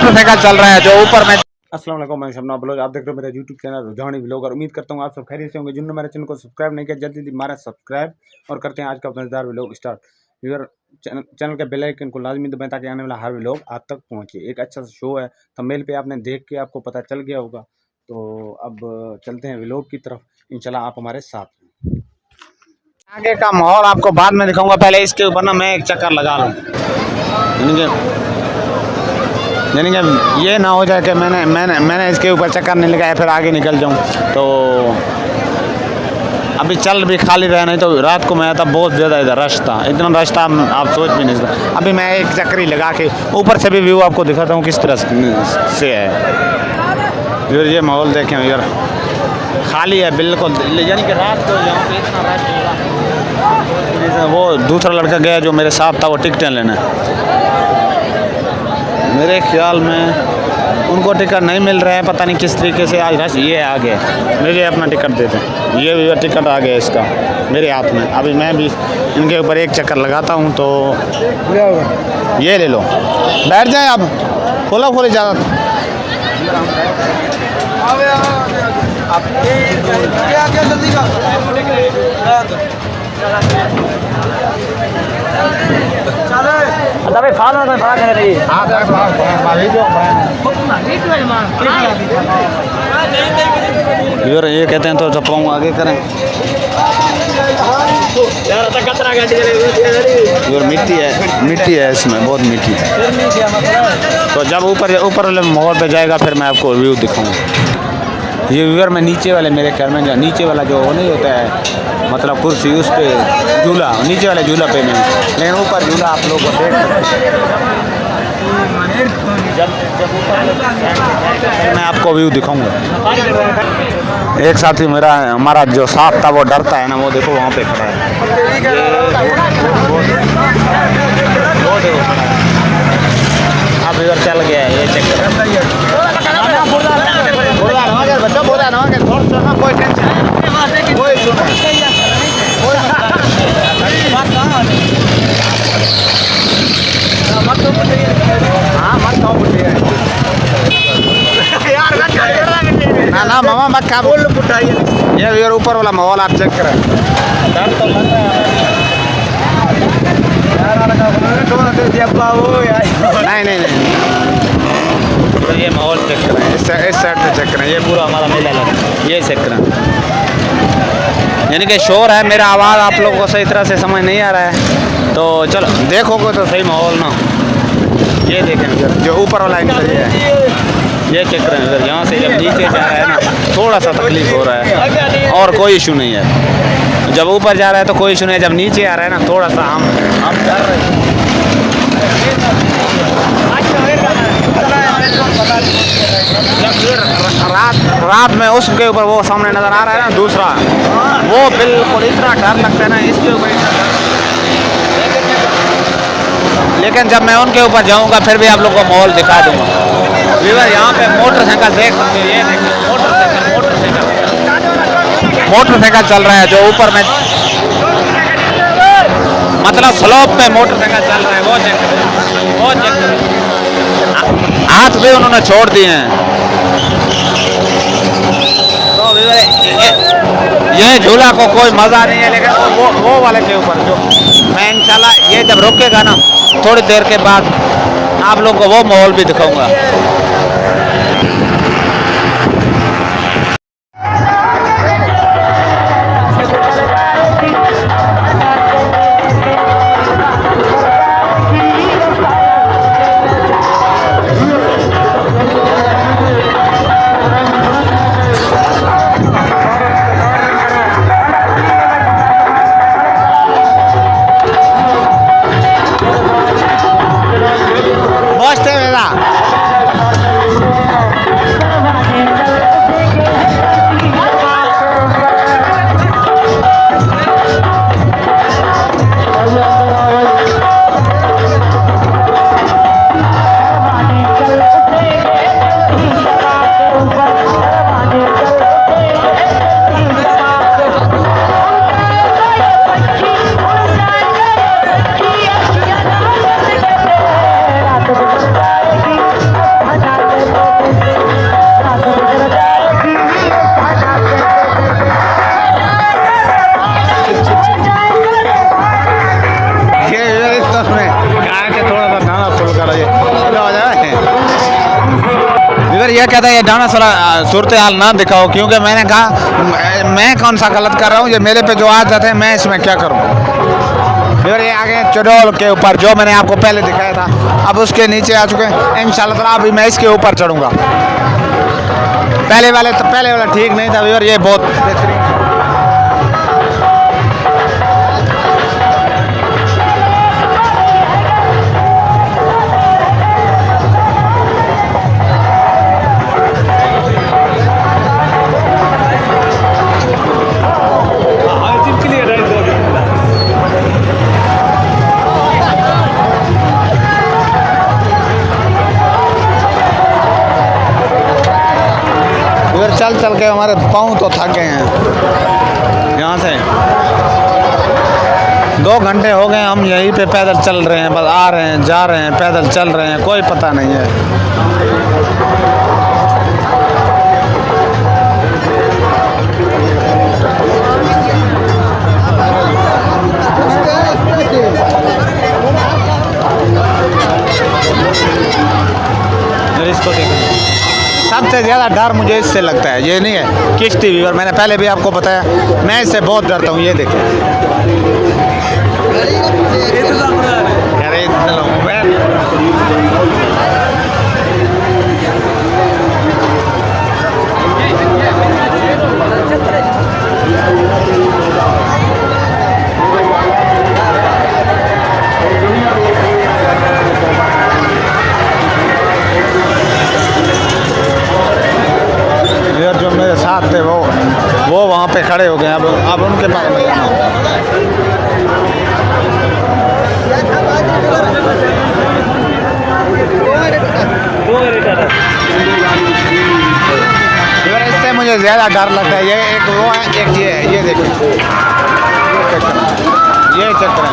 Motorcycle चल रहा है जो ऊपर में। अस्सलाम वालेकुम, मैं शबना ब्लॉग। आप देख रहे हो मेरा यूट्यूब चैनल रुझानी व्लॉग और उम्मीद करता हूँ आप सब खैरियत से होंगे। जिन्होंने मेरे चैनल को सब्सक्राइब नहीं किया जल्दी जल्दी मारा सब्सक्राइब और करते हैं आज का मजेदार व्लॉग स्टार्ट। व्यूअर चैनल के बेल आइकन को लाजमी दबाएं ताकि आने वाला हर व्लॉग आप तक पहुँचे। एक अच्छा सा शो है, थंबनेल पे आपने देख के आपको पता चल गया होगा। तो अब चलते हैं व्लॉग की तरफ, इंशाल्लाह आप हमारे साथ हैं। आगे का माहौल आपको बाद में दिखाऊंगा, पहले इसके ऊपर ना मैं एक चक्कर लगा लूँ, यानी कि ये ना हो जाए कि मैंने इसके ऊपर चक्कर नहीं लगाया फिर आगे निकल जाऊं। तो अभी चल भी खाली रहा, नहीं तो रात को मैं आता बहुत ज़्यादा इधर रश था, इतना रश था आप सोच भी नहीं सकते। अभी मैं एक चक्कर ही लगा के ऊपर से भी व्यू आपको दिखाता हूँ किस तरह से है। ये माहौल देखें यार, खाली है बिल्कुल, यानी कि रात को यहाँ पे इतना रश होगा। वो दूसरा लड़का गया जो मेरे साथ था, वो टिकटें लेने, मेरे ख्याल में उनको टिकट नहीं मिल रहा है, पता नहीं किस तरीके से आज रश। ये आ गए, मुझे अपना टिकट दे दें। ये टिकट आ गया इसका मेरे हाथ में। अभी मैं भी इनके ऊपर एक चक्कर लगाता हूँ। तो ये ले लो, बैठ जाए आप, खोला खोली ज़्यादा। ये कहते हैं तो चप्पाऊँ आगे करें। मिट्टी है इसमें, बहुत मिट्टी। तो जब ऊपर वाले माहौल पे जाएगा फिर मैं आपको व्यू दिखाऊंगा। ये व्यूअर में नीचे वाले, मेरे ख्याल में नीचे वाला जो वो नहीं होता है, मतलब कुर्सी, उस पे झूला, नीचे वाले झूला पे नहीं, लेकिन ऊपर झूला आप लोग को देख सकते हैं। जब मैं आपको व्यू दिखाऊंगा। एक साथी मेरा, हमारा जो साथ था वो डरता है ना, वो देखो वहाँ पे खड़ा है। अब इधर चल गया है, ये चेक कर। कोई टेंशन नहीं, कोई ना मामा मत खा बोल ये ऊपर वाला माहौल आप चेक करें। नहीं तो ये माहौल चेक करें, इस साइड से चेक करें, ये पूरा हमारा मेला लगा, ये चेक करें। यानी कि शोर है, मेरा आवाज़ आप लोगों को सही तरह से समझ नहीं आ रहा है। तो चलो देखोगे तो सही माहौल ना। ये देखें जो ऊपर वाला इनका है, ये चेक करें इधर, यहाँ से जब नीचे जा रहा है ना थोड़ा सा तकलीफ हो रहा है, और कोई इशू नहीं है। जब ऊपर जा रहा है तो कोई इशू नहीं है, जब नीचे आ रहा है ना थोड़ा सा हम कर रहे हैं। रात में उसके ऊपर वो सामने नज़र आ रहा है ना दूसरा, वो बिल्कुल इतना डर लगता है ना इसके ऊपर, लेकिन जब मैं उनके ऊपर जाऊंगा फिर भी आप लोगों को माहौल दिखा दूंगा। व्यूअर यहाँ पे मोटरसाइकिल देख सकते हैं, ये देखिए मोटरसाइकिल चल रहा है जो ऊपर में, मतलब स्लोप पे मोटरसाइकिल चल रहा है। वो चेक हाथ भी उन्होंने छोड़ दिए हैं। तो ये झूला को कोई मज़ा नहीं है, लेकिन वो वाले के ऊपर जो मैं इंशाल्लाह ये जब रुकेगा ना थोड़ी देर के बाद आप लोगों को वो माहौल भी दिखाऊंगा। ये कहता है ये डांस वाला सूरत हाल ना दिखाओ, क्योंकि मैंने कहा मैं कौन सा गलत कर रहा हूँ, ये मेरे पे जो आ जाते हैं मैं इसमें क्या करूँ। फिर ये आगे चडोल के ऊपर जो मैंने आपको पहले दिखाया था, अब उसके नीचे आ चुके हैं। इंशाल्लाह ताला अभी मैं इसके ऊपर चढ़ूँगा। पहले वाला ठीक नहीं था और ये बहुत बेहतरीन। चल के हमारे पाँव तो थक गए हैं। यहाँ से 2 घंटे हो गए हम यहीं पे पैदल चल रहे हैं, बस आ रहे हैं जा रहे हैं, पैदल चल रहे हैं, कोई पता नहीं है। इसको देखो, सबसे ज़्यादा डर मुझे इससे लगता है, ये नहीं है किश्ती वीवर। मैंने पहले भी आपको बताया मैं इससे बहुत डरता हूँ। ये देखें जो मेरे साथ थे वो वहाँ पे खड़े हो गए। अब उनके पास इससे मुझे ज़्यादा डर लगता है। ये एक वो है, एक ये है, ये देखिए ये चक्कर है।